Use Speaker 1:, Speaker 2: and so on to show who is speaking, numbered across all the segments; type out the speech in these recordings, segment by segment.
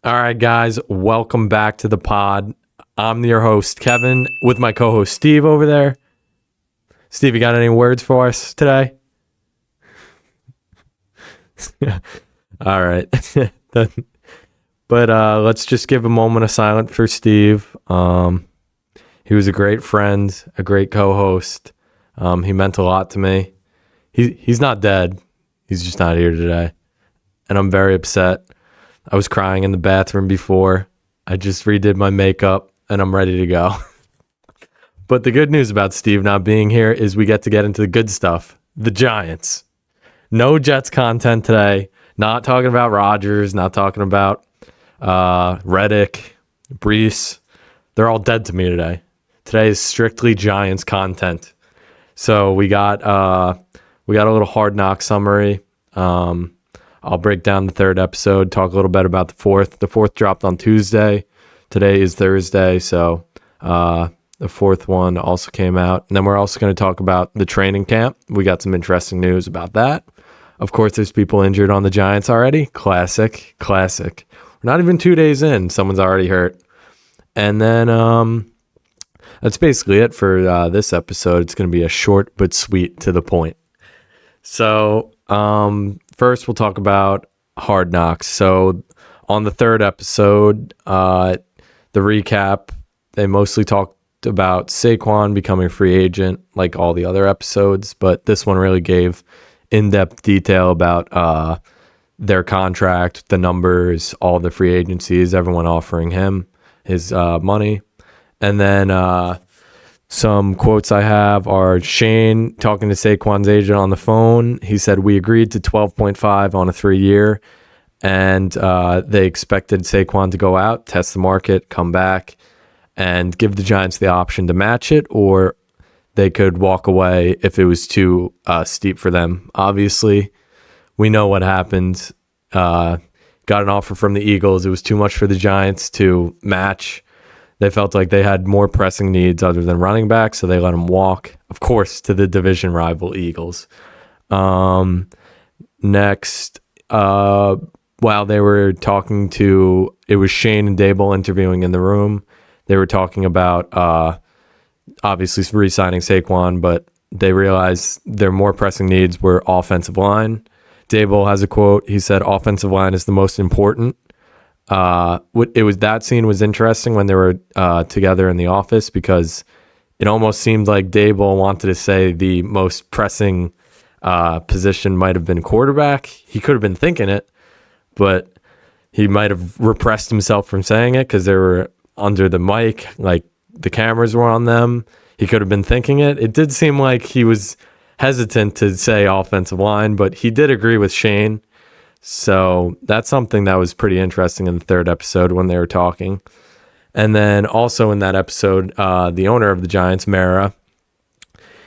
Speaker 1: All right, guys, welcome back to the pod. I'm your host, Kevin, with my co host, Steve, over there. Steve, you got any words for us today? All right. But let's just give a moment of silence for Steve. He was a great friend, a great co host. He meant a lot to me. He's not dead, he's just not here today. And I'm very upset. I was crying in the bathroom before. I just redid my makeup and I'm ready to go. But the good news about Steve not being here is we get to get into the good stuff. The Giants. No Jets content today. Not talking about Rodgers, not talking about Reddick, Brees. They're all dead to me today. Today is strictly Giants content. So we got a little Hard Knock summary. I'll break down the third episode, talk a little bit about the fourth. The fourth dropped on Tuesday. Today is Thursday, so the fourth one also came out. And then we're also going to talk about the training camp. We got some interesting news about that. Of course, there's people injured on the Giants already. Classic. We're not even 2 days in. Someone's already hurt. And then that's basically it for this episode. It's going to be a short but sweet, to the point. So first, we'll talk about Hard Knocks. So on the third episode, the recap, they mostly talked about Saquon becoming a free agent like all the other episodes, but this one really gave in-depth detail about their contract, the numbers, all the free agencies, everyone offering him his money. And then some quotes I have are Shane talking to Saquon's agent on the phone. He said, "We agreed to 12.5 on a 3-year, and they expected Saquon to go out, test the market, come back, and give the Giants the option to match it, or they could walk away if it was too steep for them." Obviously, we know what happened. Got an offer from the Eagles. It was too much for the Giants to match. They felt like they had more pressing needs other than running back, so they let him walk, of course, to the division rival Eagles. Next, while they were talking to, it was Shane and Dable interviewing in the room. They were talking about obviously re-signing Saquon, but they realized their more pressing needs were offensive line. Dable has a quote. He said, "Offensive line is the most important." That scene was interesting when they were together in the office, because it almost seemed like Dable wanted to say the most pressing position might have been quarterback. He could have been thinking it, but he might have repressed himself from saying it because they were under the mic, like the cameras were on them. He could have been thinking it. It did seem like he was hesitant to say offensive line, but he did agree with Shane. So that's something that was pretty interesting in the third episode when they were talking. And then also in that episode, the owner of the Giants, Mara,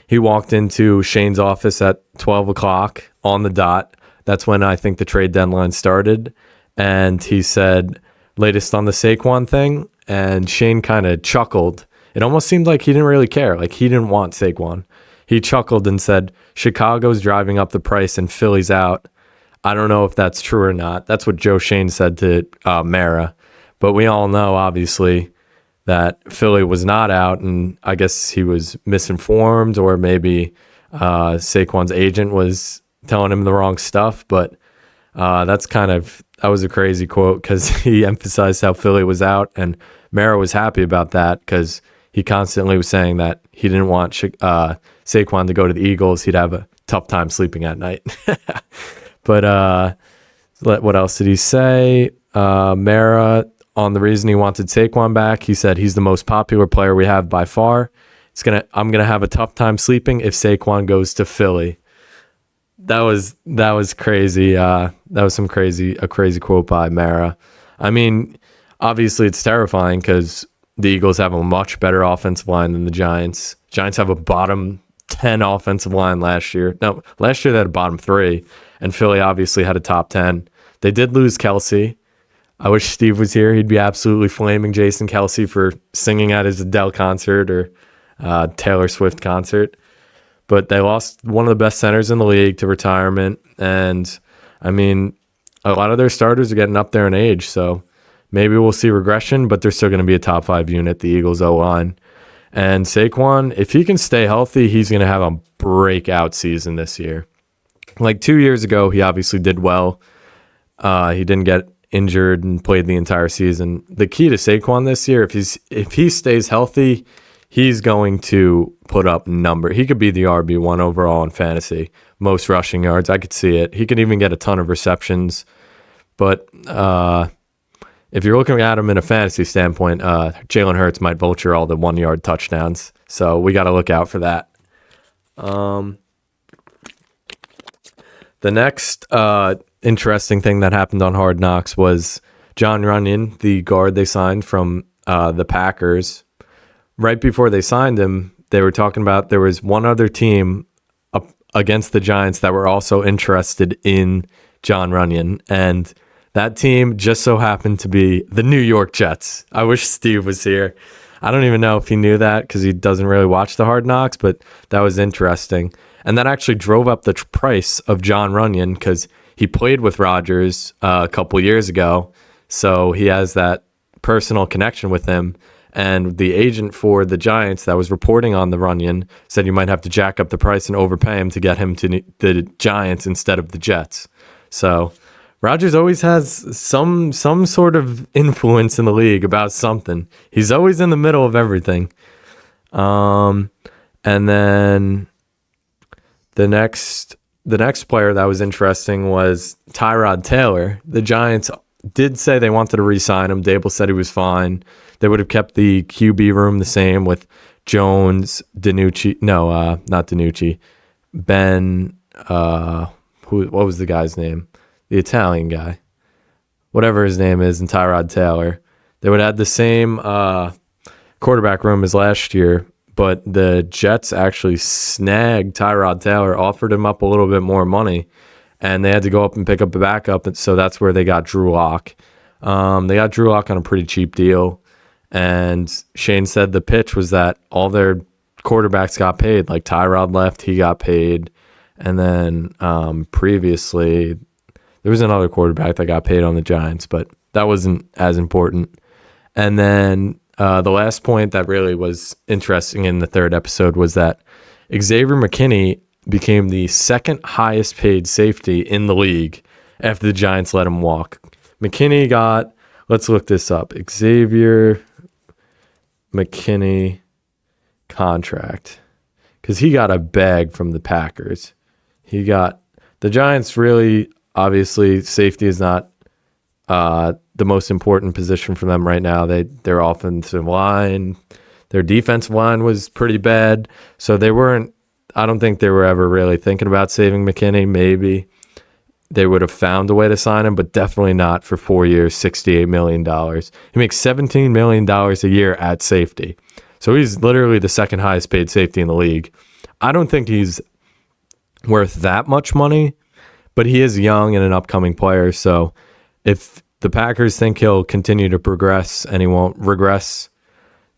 Speaker 1: he walked into Shane's office at 12 o'clock on the dot. That's when I think the trade deadline started. And he said, "Latest on the Saquon thing." And Shane kind of chuckled. It almost seemed like he didn't really care. Like he didn't want Saquon. He chuckled and said, "Chicago's driving up the price and Philly's out." I don't know if that's true or not. That's what Joe Shane said to Mara. But we all know, obviously, that Philly was not out, and I guess he was misinformed, or maybe Saquon's agent was telling him the wrong stuff. But that was a crazy quote, because he emphasized how Philly was out, and Mara was happy about that because he constantly was saying that he didn't want Saquon to go to the Eagles. He'd have a tough time sleeping at night. But what else did he say? Mara, on the reason he wanted Saquon back, he said he's the most popular player we have by far. I'm gonna have a tough time sleeping if Saquon goes to Philly. That was crazy. That was a crazy quote by Mara. I mean, obviously it's terrifying because the Eagles have a much better offensive line than the Giants. Giants have a bottom 10 offensive line last year. No, last year they had a bottom 3, and Philly obviously had a top 10. They did lose Kelsey. I wish Steve was here. He'd be absolutely flaming Jason Kelsey for singing at his Adele concert or Taylor Swift concert. But they lost one of the best centers in the league to retirement. And, I mean, a lot of their starters are getting up there in age. So maybe we'll see regression, but they're still going to be a top 5 unit, the Eagles O-line. And Saquon, if he can stay healthy, he's going to have a breakout season this year. Like 2 years ago, he obviously did well. He didn't get injured and played the entire season. The key to Saquon this year, if he stays healthy, he's going to put up number. He could be the RB1 overall in fantasy. Most rushing yards, I could see it. He could even get a ton of receptions. But if you're looking at him in a fantasy standpoint, Jalen Hurts might vulture all the 1-yard touchdowns. So we got to look out for that. The next interesting thing that happened on Hard Knocks was Jon Runyan, the guard they signed from the Packers. Right before they signed him, they were talking about there was one other team up against the Giants that were also interested in Jon Runyan, and that team just so happened to be the New York Jets. I wish Steve was here. I don't even know if he knew that because he doesn't really watch the Hard Knocks, but that was interesting. And that actually drove up the price of Jon Runyan because he played with Rodgers a couple years ago, so he has that personal connection with him. And the agent for the Giants that was reporting on the Runyan said you might have to jack up the price and overpay him to get him to the Giants instead of the Jets. So Rodgers always has some sort of influence in the league about something. He's always in the middle of everything. And then the next player that was interesting was Tyrod Taylor. The Giants did say they wanted to re-sign him. Dable said he was fine. They would have kept the QB room the same with Jones, DiNucci. No, not DiNucci. Ben, what was the guy's name? The Italian guy. Whatever his name is, and Tyrod Taylor. They would have the same quarterback room as last year, but the Jets actually snagged Tyrod Taylor, offered him up a little bit more money, and they had to go up and pick up a backup, and so that's where they got Drew Lock. They got Drew Lock on a pretty cheap deal, and Shane said the pitch was that all their quarterbacks got paid. Like Tyrod left, he got paid, and then previously there was another quarterback that got paid on the Giants, but that wasn't as important. And then the last point that really was interesting in the third episode was that Xavier McKinney became the second highest paid safety in the league after the Giants let him walk. McKinney got, let's look this up, Xavier McKinney contract, because he got a bag from the Packers. The Giants really, obviously, safety is not the most important position for them right now. Their offensive line, their defensive line was pretty bad, so I don't think they were ever really thinking about saving McKinney. Maybe they would have found a way to sign him, but definitely not for 4 years, $68 million. He makes $17 million a year at safety. So he's literally the second highest paid safety in the league. I don't think he's worth that much money, but he is young and an upcoming player. So if the Packers think he'll continue to progress and he won't regress,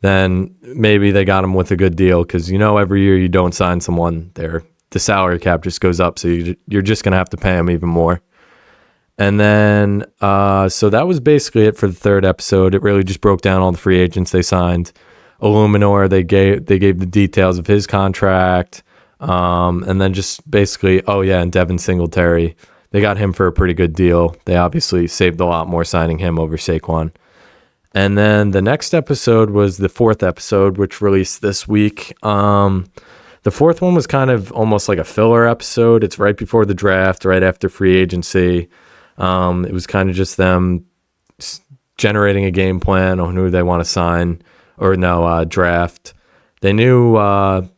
Speaker 1: then maybe they got him with a good deal, because every year you don't sign someone, the salary cap just goes up, so you're just going to have to pay him even more. And then so that was basically it for the third episode. It really just broke down all the free agents they signed. Illuminor, they gave the details of his contract, and then just basically, and Devin Singletary, they got him for a pretty good deal. They obviously saved a lot more signing him over Saquon. And then the next episode was the fourth episode, which released this week. The fourth one was kind of almost like a filler episode. It's right before the draft, right after free agency. It was kind of just them generating a game plan on who they want to sign draft. They knew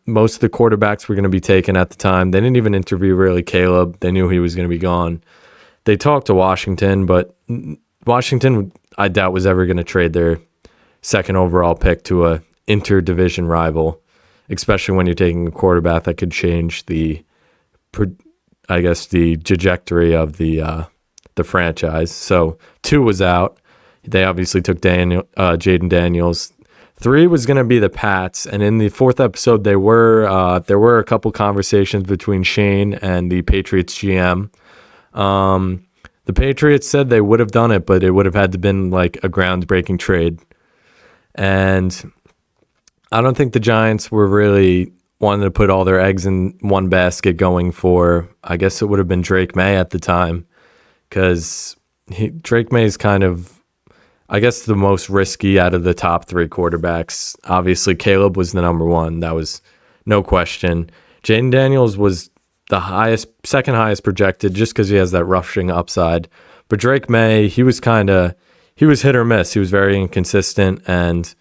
Speaker 1: most of the quarterbacks were going to be taken at the time. They didn't even interview really Caleb. They knew he was going to be gone. They talked to Washington, but Washington, I doubt, was ever going to trade their second overall pick to a interdivision rival, especially when you're taking a quarterback that could change the trajectory of the franchise. So 2 was out. They obviously took Jaden Daniels. 3 was going to be the Pats, and in the fourth episode, there were a couple conversations between Shane and the Patriots GM. The Patriots said they would have done it, but it would have had to been like a groundbreaking trade. And I don't think the Giants were really wanting to put all their eggs in one basket going for, I guess it would have been Drake May at the time, because Drake May is kind of, I guess, the most risky out of the top three quarterbacks. Obviously, Caleb was the number one. That was no question. Jaden Daniels was the second highest projected, just because he has that rushing upside. But Drake May, he was hit or miss. He was very inconsistent, and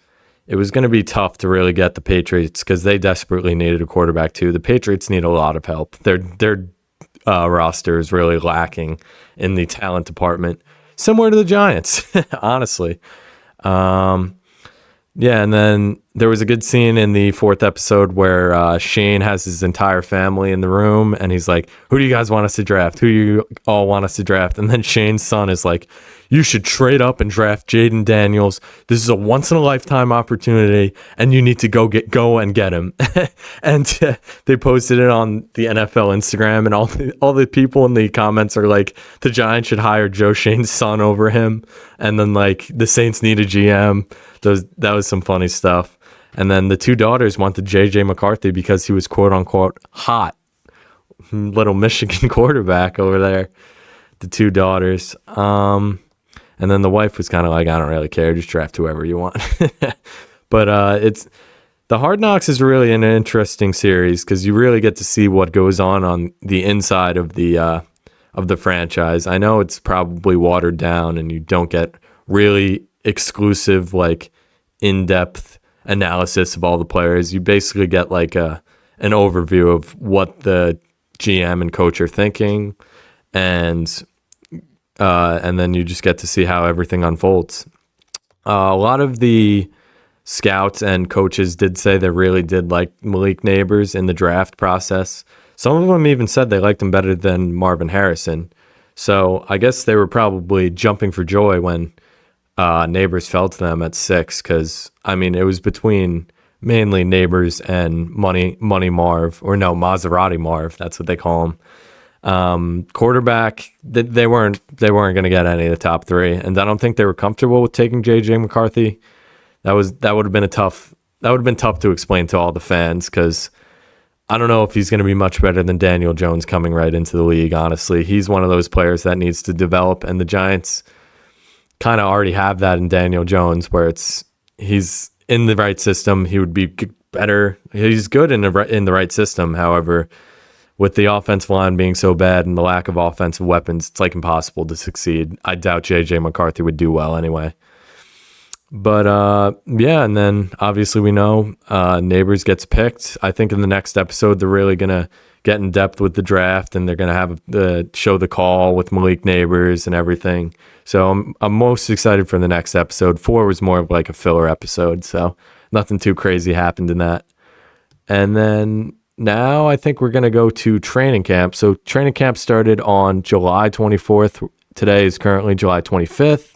Speaker 1: it was going to be tough to really get the Patriots because they desperately needed a quarterback too. The Patriots need a lot of help. Their roster is really lacking in the talent department, similar to the Giants, honestly. Yeah, and then there was a good scene in the fourth episode where Shane has his entire family in the room, and he's like, who do you guys want us to draft? Who do you all want us to draft? And then Shane's son is like, you should trade up and draft Jaden Daniels. This is a once-in-a-lifetime opportunity, and you need to go and get him. And they posted it on the NFL Instagram, and all the people in the comments are like, the Giants should hire Joe Shane's son over him, and then like the Saints need a GM. That was some funny stuff. And then the two daughters wanted JJ McCarthy because he was quote unquote hot. Little Michigan quarterback over there. The two daughters. And then the wife was kind of like, I don't really care, just draft whoever you want. But it's the Hard Knocks is really an interesting series because you really get to see what goes on the inside of the franchise. I know it's probably watered down and you don't get really exclusive, like in-depth analysis of all the players. You basically get like an overview of what the GM and coach are thinking, and then you just get to see how everything unfolds. A lot of the scouts and coaches did say they really did like Malik Nabers in the draft process. Some of them even said they liked him better than Marvin Harrison. So I guess they were probably jumping for joy when Nabers fell to them at 6, because I mean it was between mainly Nabers and Money Marv, or no, Maserati Marv, that's what they call him. Quarterback, they weren't going to get any of the top three, and I don't think they were comfortable with taking JJ McCarthy. That would have been tough to explain to all the fans, because I don't know if he's going to be much better than Daniel Jones coming right into the league. Honestly, he's one of those players that needs to develop, and the Giants kind of already have that in Daniel Jones, where he's in the right system. He would be better. He's good in the right system. However, with the offensive line being so bad and the lack of offensive weapons, it's like impossible to succeed. I doubt JJ McCarthy would do well anyway. But yeah, and then obviously we know Nabers gets picked. I think in the next episode they're really gonna get in depth with the draft, and they're gonna have the show the call with Malik Nabers and everything. So I'm most excited for the next episode. 4 was more of like a filler episode, so nothing too crazy happened in that. And then now I think we're gonna go to training camp. So training camp started on July 24th. Today is currently July 25th.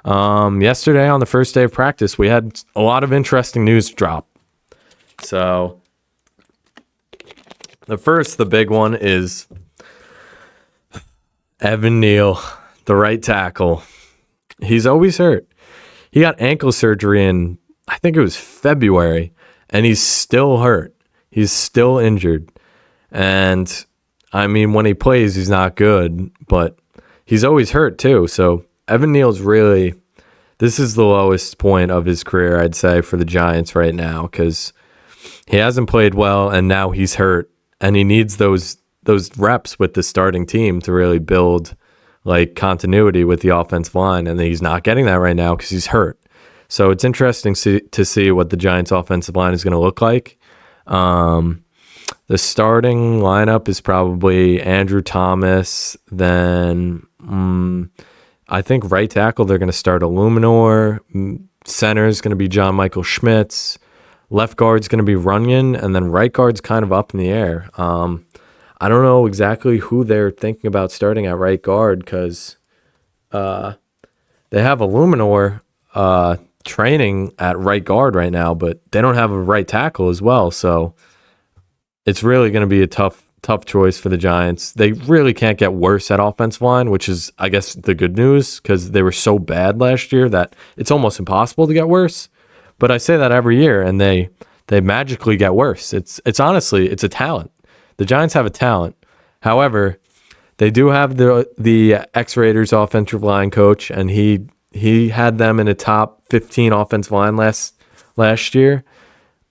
Speaker 1: Yesterday on the first day of practice, we had a lot of interesting news drop. So the big one is Evan Neal, the right tackle. He's always hurt. He got ankle surgery in, I think it was February, and he's still hurt. He's still injured. And I mean, when he plays, he's not good, but he's always hurt too. So Evan Neal's really, this is the lowest point of his career, I'd say, for the Giants right now, because he hasn't played well, and now he's hurt, and he needs those reps with the starting team to really build like continuity with the offensive line, and he's not getting that right now because he's hurt. So it's interesting to see what the Giants' offensive line is going to look like. The starting lineup is probably Andrew Thomas, then I think right tackle, they're going to start Illuminor. Center is going to be John Michael Schmitz. Left guard's going to be Runyon, and then right guard's kind of up in the air. I don't know exactly who they're thinking about starting at right guard, because they have Illuminor training at right guard right now, but they don't have a right tackle as well. So it's really going to be a tough tough choice for the Giants. They really can't get worse at offensive line, which is, I guess, the good news because they were so bad last year that it's almost impossible to get worse. But I say that every year, and they magically get worse. It's honestly, it's a talent. The Giants have a talent. However, they do have the ex-Raiders offensive line coach, and he had them in a top 15 offensive line last year.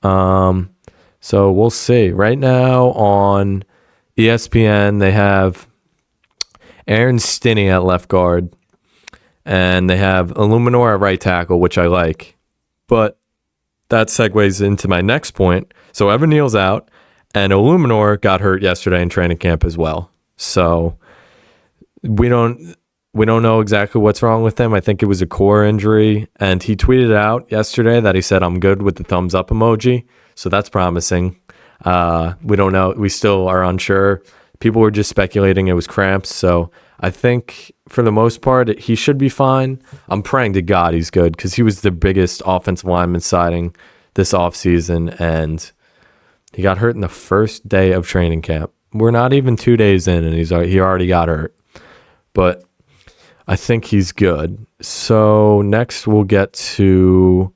Speaker 1: So we'll see. Right now on ESPN, they have Aaron Stinney at left guard, and they have Illuminor at right tackle, which I like. But that segues into my next point. So Evan Neal's out, and Illuminor got hurt yesterday in training camp as well. So we don't know exactly what's wrong with him. I think it was a core injury, and he tweeted out yesterday that he said, "I'm good," with the thumbs up emoji. So that's promising. We don't know. We still are unsure. People were just speculating it was cramps. So I think for the most part, he should be fine. I'm praying to God he's good because he was the biggest offensive lineman signing this offseason, and he got hurt in the first day of training camp. We're not even 2 days in, and he already got hurt. But I think he's good. So next we'll get to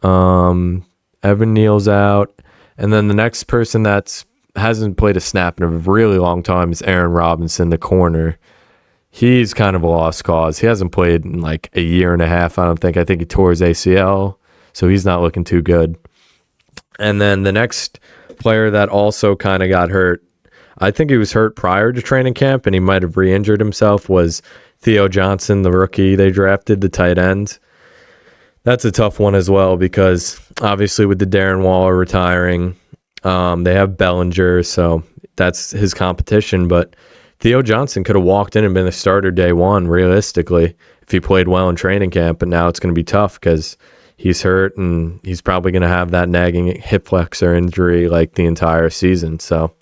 Speaker 1: Evan Neal's out. And then the next person that hasn't played a snap in a really long time is Aaron Robinson, the corner. He's kind of a lost cause. He hasn't played in like a year and a half, I don't think. I think he tore his ACL, so he's not looking too good. And then the next player that also kind of got hurt, I think he was hurt prior to training camp, and he might have re-injured himself, was Theo Johnson, the rookie they drafted, the tight end. That's a tough one as well because obviously with the Darren Waller retiring, they have Bellinger, so that's his competition. But Theo Johnson could have walked in and been the starter day one, realistically, if he played well in training camp. But now it's going to be tough because he's hurt, and he's probably going to have that nagging hip flexor injury like the entire season. So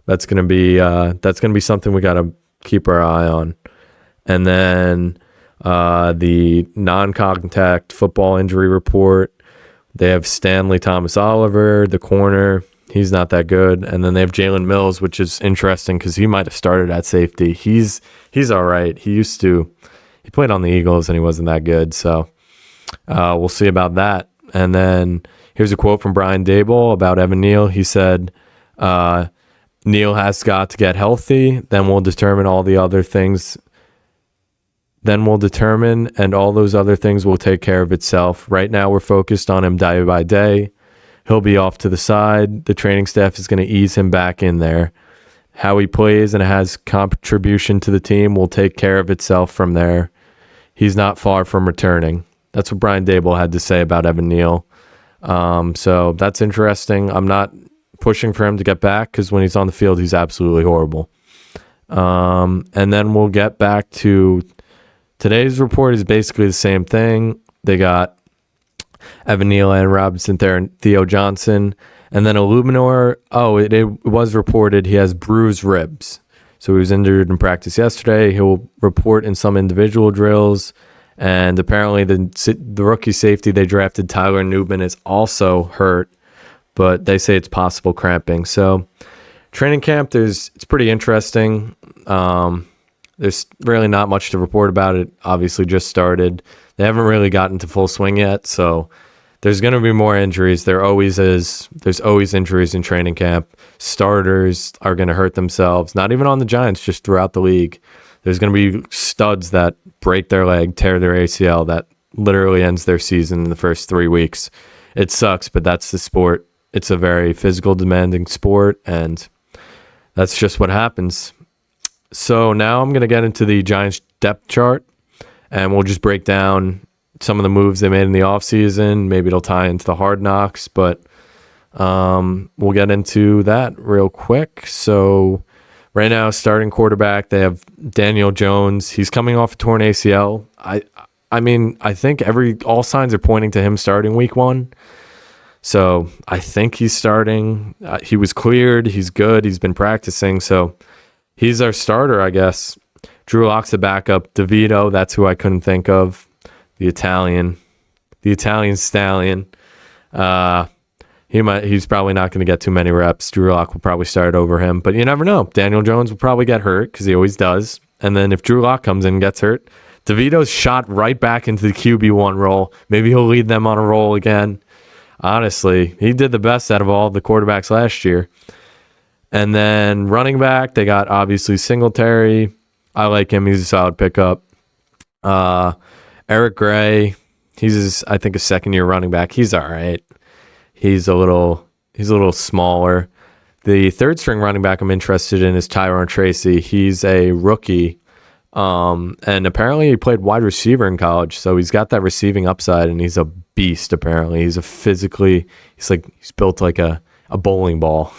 Speaker 1: that's going to be something we got to keep our eye on. And then the non-contact football injury report, they have Stanley Thomas Oliver, the corner. He's not that good. And then they have Jalen Mills, which is interesting because he might have started at safety. He's all right. He played on the Eagles, and he wasn't that good. So we'll see about that. And then here's a quote from Brian Daboll about Evan Neal. He said, Neal has got to get healthy. Then we'll determine, and all those other things will take care of itself. Right now, we're focused on him day by day. He'll be off to the side. The training staff is going to ease him back in there. How he plays and has contribution to the team will take care of itself from there. He's not far from returning. That's what Brian Daboll had to say about Evan Neal. So that's interesting. I'm not pushing for him to get back because when he's on the field, he's absolutely horrible. And then we'll get back to today's report is basically the same thing. They got Evan Neal and Robinson there and Theo Johnson. And then Illuminor, it was reported he has bruised ribs. So he was injured in practice yesterday. He'll report in some individual drills. And apparently the rookie safety they drafted, Tyler Newman, is also hurt. But they say it's possible cramping. So training camp, it's pretty interesting. There's really not much to report about it. Obviously just started. They haven't really gotten to full swing yet. So there's going to be more injuries. There always is. There's always injuries in training camp. Starters are going to hurt themselves. Not even on the Giants, just throughout the league. There's going to be studs that break their leg, tear their ACL, that literally ends their season in the first 3 weeks. It sucks, but that's the sport. It's a very physical, demanding sport, and that's just what happens. So now I'm going to get into the Giants depth chart, and we'll just break down some of the moves they made in the offseason. Maybe it'll tie into the Hard Knocks, but we'll get into that real quick. So right now, starting quarterback, they have Daniel Jones. He's coming off a torn ACL. I mean, I think all signs are pointing to him starting week 1. So I think he's starting. He was cleared. He's good. He's been practicing. So he's our starter, I guess. Drew Lock's a backup. DeVito, that's who I couldn't think of. The Italian stallion. He's probably not going to get too many reps. Drew Lock will probably start over him, but you never know. Daniel Jones will probably get hurt because he always does. And then if Drew Lock comes in and gets hurt, DeVito's shot right back into the QB1 role. Maybe he'll lead them on a roll again. Honestly, he did the best out of all the quarterbacks last year. And then running back, they got obviously Singletary. I like him. He's a solid pickup. Eric Gray, I think a second-year running back. He's all right. He's a little smaller. The third-string running back I'm interested in is Tyrone Tracy. He's a rookie, and apparently he played wide receiver in college, so he's got that receiving upside, and he's a beast. Apparently, he's built like a bowling ball.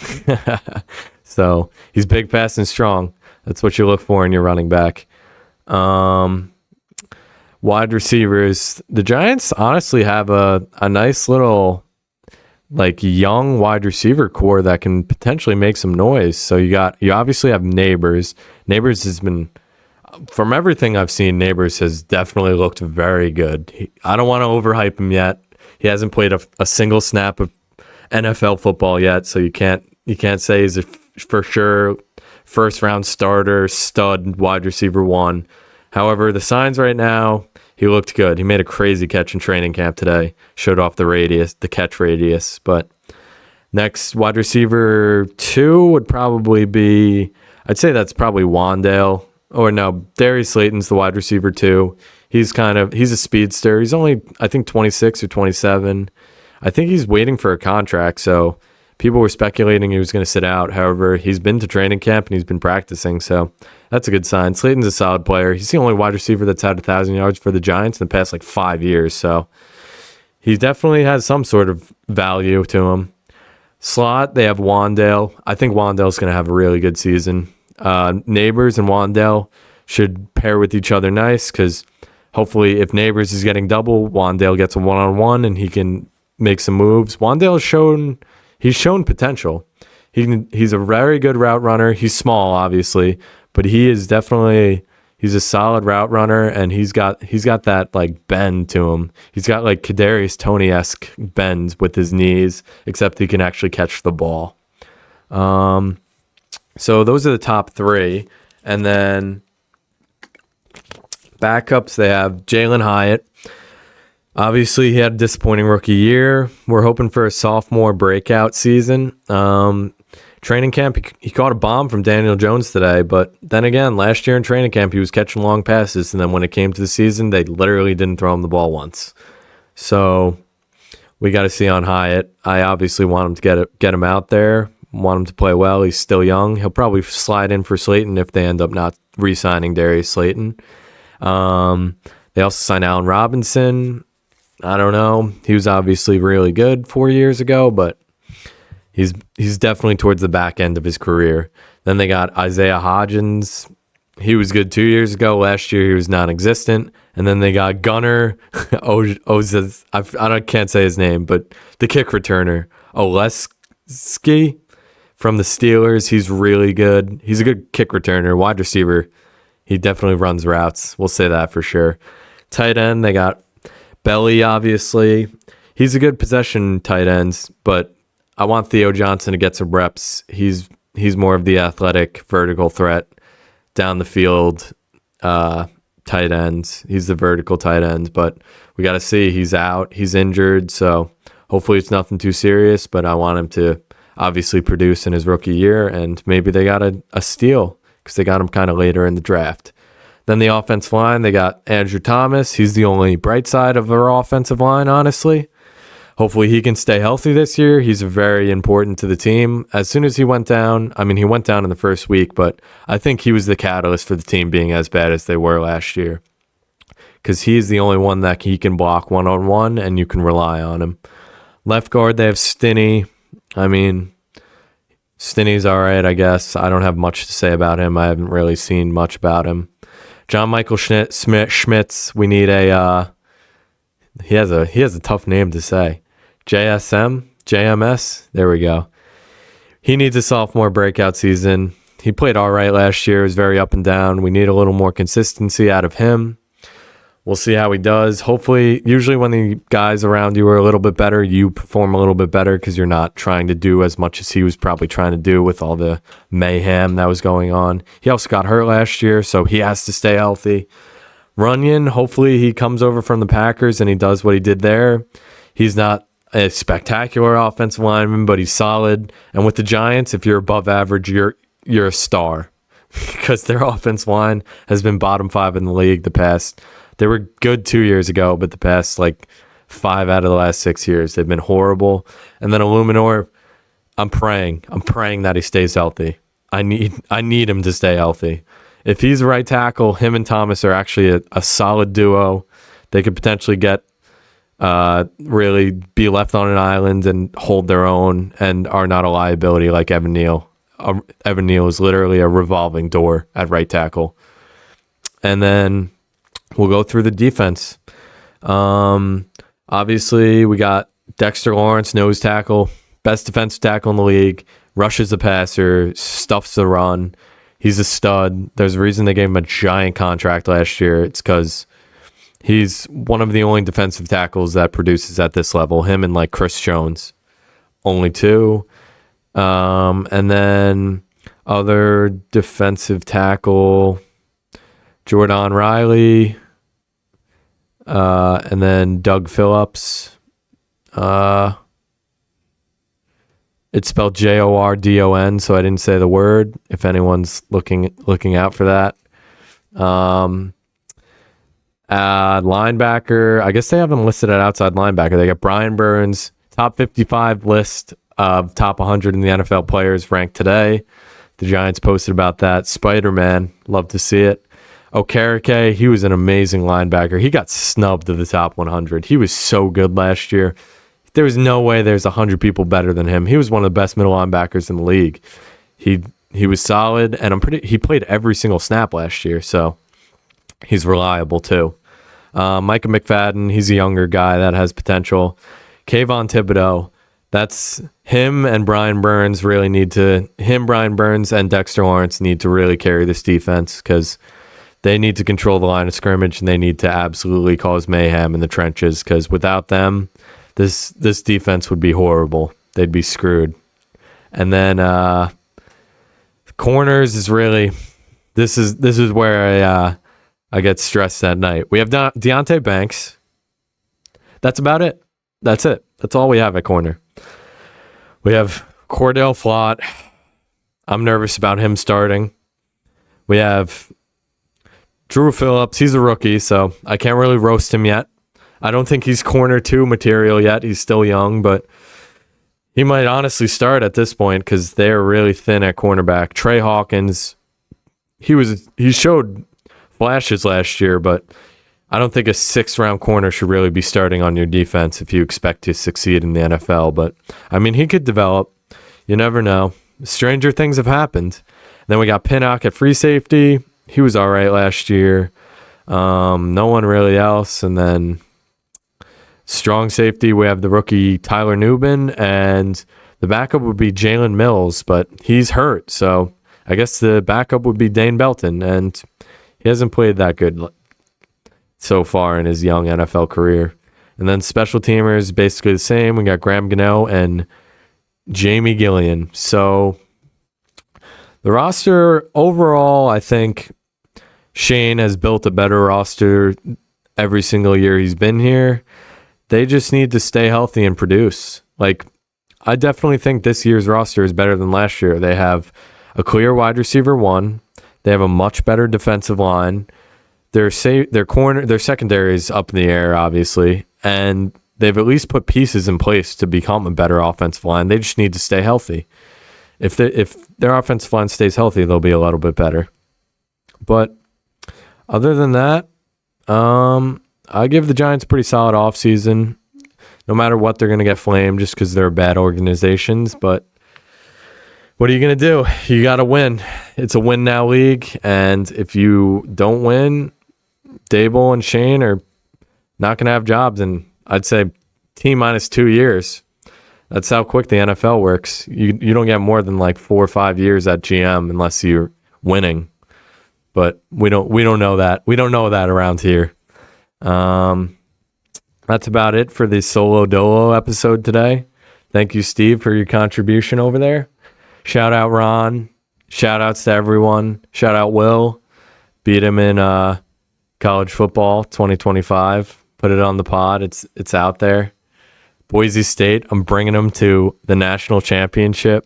Speaker 1: So he's big, fast, and strong. That's what you look for in your running back. Wide receivers, the Giants honestly have a nice little like young wide receiver core that can potentially make some noise. So you obviously have Neighbors. Neighbors has been, from everything I've seen, Neighbors has definitely looked very good. I don't want to overhype him yet. He hasn't played a single snap of NFL football yet, so you can't say he's a for sure first round starter, stud wide receiver 1. However, the signs right now, he looked good. He made a crazy catch in training camp today. Showed off the catch radius. But next wide receiver 2 would probably be, I'd say that's probably Wandale. Or no, Darius Slayton's the wide receiver 2. He's a speedster. He's only, I think, 26 or 27. I think he's waiting for a contract, so people were speculating he was going to sit out. However, he's been to training camp and he's been practicing, so that's a good sign. Slayton's a solid player. He's the only wide receiver that's had 1,000 yards for the Giants in the past 5 years, so he definitely has some sort of value to him. Slot, they have Wandale. I think Wandale's going to have a really good season. Neighbors and Wandale should pair with each other nice because hopefully if Neighbors is getting double, Wandale gets a one-on-one and he can make some moves. Wandale he's shown potential. He's a very good route runner. He's small, obviously, but he's a solid route runner, and he's got that like bend to him. He's got like Kadarius Toney-esque bends with his knees, except he can actually catch the ball. So those are the top 3, and then backups they have Jalen Hyatt. Obviously, he had a disappointing rookie year. We're hoping for a sophomore breakout season. Training camp, he caught a bomb from Daniel Jones today, but then again, last year in training camp, he was catching long passes, and then when it came to the season, they literally didn't throw him the ball once. So we got to see on Hyatt. I obviously want him to get him out there, want him to play well. He's still young. He'll probably slide in for Slayton if they end up not re-signing Darius Slayton. They also signed Allen Robinson. I don't know. He was obviously really good 4 years ago, but he's definitely towards the back end of his career. Then they got Isaiah Hodgins. He was good 2 years ago. Last year he was non-existent. And then they got Gunnar I can't say his name, but the kick returner Oleski from the Steelers. He's really good. He's a good kick returner, wide receiver. He definitely runs routes. We'll say that for sure. Tight end, they got Belly, obviously. He's a good possession tight end, but I want Theo Johnson to get some reps. He's more of the athletic vertical threat down the field tight ends. He's the vertical tight end, but we got to see. He's out. He's injured, so hopefully it's nothing too serious, but I want him to obviously produce in his rookie year, and maybe they got a steal because they got him kind of later in the draft. Then the offensive line, they got Andrew Thomas. He's the only bright side of our offensive line, honestly. Hopefully he can stay healthy this year. He's very important to the team. As soon as he went down, he went down in the first week, but I think he was the catalyst for the team being as bad as they were last year because he's the only one that he can block one-on-one, and you can rely on him. Left guard, they have Stinney. Stinney's all right, I guess. I don't have much to say about him. I haven't really seen much about him. John Michael Schmitz, we need he has a tough name to say. JMS, there we go. He needs a sophomore breakout season. He played all right last year. It was very up and down. We need a little more consistency out of him. We'll see how he does. Hopefully, usually when the guys around you are a little bit better, you perform a little bit better because you're not trying to do as much as he was probably trying to do with all the mayhem that was going on. He also got hurt last year, so he has to stay healthy. Runyon, hopefully he comes over from the Packers and he does what he did there. He's not a spectacular offensive lineman, but he's solid. And with the Giants, if you're above average, you're a star because their offensive line has been bottom 5 in the league the past. They were good 2 years ago, but the past 5 out of the last 6 years, they've been horrible. And then Illuminor, I'm praying that he stays healthy. I need him to stay healthy. If he's the right tackle, him and Thomas are actually a solid duo. They could potentially get really be left on an island and hold their own and are not a liability like Evan Neal. Evan Neal is literally a revolving door at right tackle. And then we'll go through the defense. Obviously, we got Dexter Lawrence, nose tackle, best defensive tackle in the league, rushes the passer, stuffs the run. He's a stud. There's a reason they gave him a giant contract last year. It's because he's one of the only defensive tackles that produces at this level. Him and Chris Jones, only two. And then other defensive tackle, Jordan Riley, and then Doug Phillips. It's spelled Jordon, so I didn't say the word. If anyone's looking out for that. Linebacker, I guess they have him listed at outside linebacker. They got Brian Burns, top 55 list of top 100 in the NFL players ranked today. The Giants posted about that. Spider-Man, love to see it. Okereke, he was an amazing linebacker. He got snubbed to the top 100. He was so good last year. There was no way there's 100 people better than him. He was one of the best middle linebackers in the league. He was solid, and he played every single snap last year, so he's reliable too. Micah McFadden, he's a younger guy that has potential. Kayvon Thibodeau, that's him and Brian Burns Brian Burns and Dexter Lawrence need to really carry this defense because they need to control the line of scrimmage and they need to absolutely cause mayhem in the trenches because without them, this defense would be horrible. They'd be screwed. And then corners is really this is where I get stressed at night. We have Deonte Banks. That's about it. That's it. That's all we have at corner. We have Cordell Flott. I'm nervous about him starting. We have Drew Phillips. He's a rookie, so I can't really roast him yet. I don't think he's corner 2 material yet. He's still young, but he might honestly start at this point because they're really thin at cornerback. Trey Hawkins, he showed flashes last year, but I don't think a 6th-round corner should really be starting on your defense if you expect to succeed in the NFL. But, I mean, he could develop. You never know. Stranger things have happened. Then we got Pinnock at free safety. He was all right last year. No one really else. And then strong safety, we have the rookie Tyler Nubin, and the backup would be Jalen Mills, but he's hurt. So I guess the backup would be Dane Belton, and he hasn't played that good so far in his young NFL career. And then special teamers, basically the same. We got Graham Gano and Jamie Gillian. So the roster overall, I think Shane has built a better roster every single year he's been here. They just need to stay healthy and produce. I definitely think this year's roster is better than last year. They have a clear wide receiver 1. They have a much better defensive line. Their secondary is up in the air, obviously, and they've at least put pieces in place to become a better offensive line. They just need to stay healthy. If their offensive line stays healthy, they'll be a little bit better. But other than that, I give the Giants a pretty solid offseason. No matter what, they're going to get flamed just because they're bad organizations. But what are you going to do? You got to win. It's a win-now league. And if you don't win, Dable and Shane are not going to have jobs in, I'd say, T-minus 2 years. That's how quick the NFL works. You don't get more than 4 or 5 years at GM unless you're winning. But we don't know that. We don't know that around here. That's about it for the solo dolo episode today. Thank you, Steve, for your contribution over there. Shout out Ron. Shout outs to everyone. Shout out Will. Beat him in college football 2025. Put it on the pod. It's out there. Boise State, I'm bringing them to the national championship.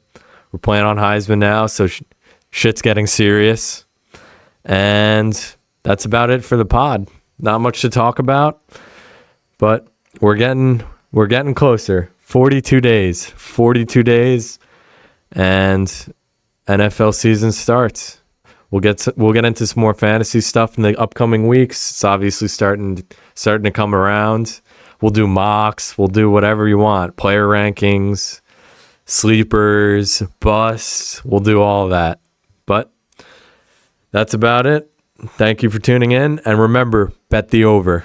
Speaker 1: We're playing on Heisman now, so shit's getting serious. And that's about it for the pod. Not much to talk about, but we're getting closer. 42 days, and NFL season starts. We'll get into some more fantasy stuff in the upcoming weeks. It's obviously starting to come around. We'll do mocks. We'll do whatever you want. Player rankings, sleepers, busts. We'll do all of that. But that's about it. Thank you for tuning in. And remember, bet the over.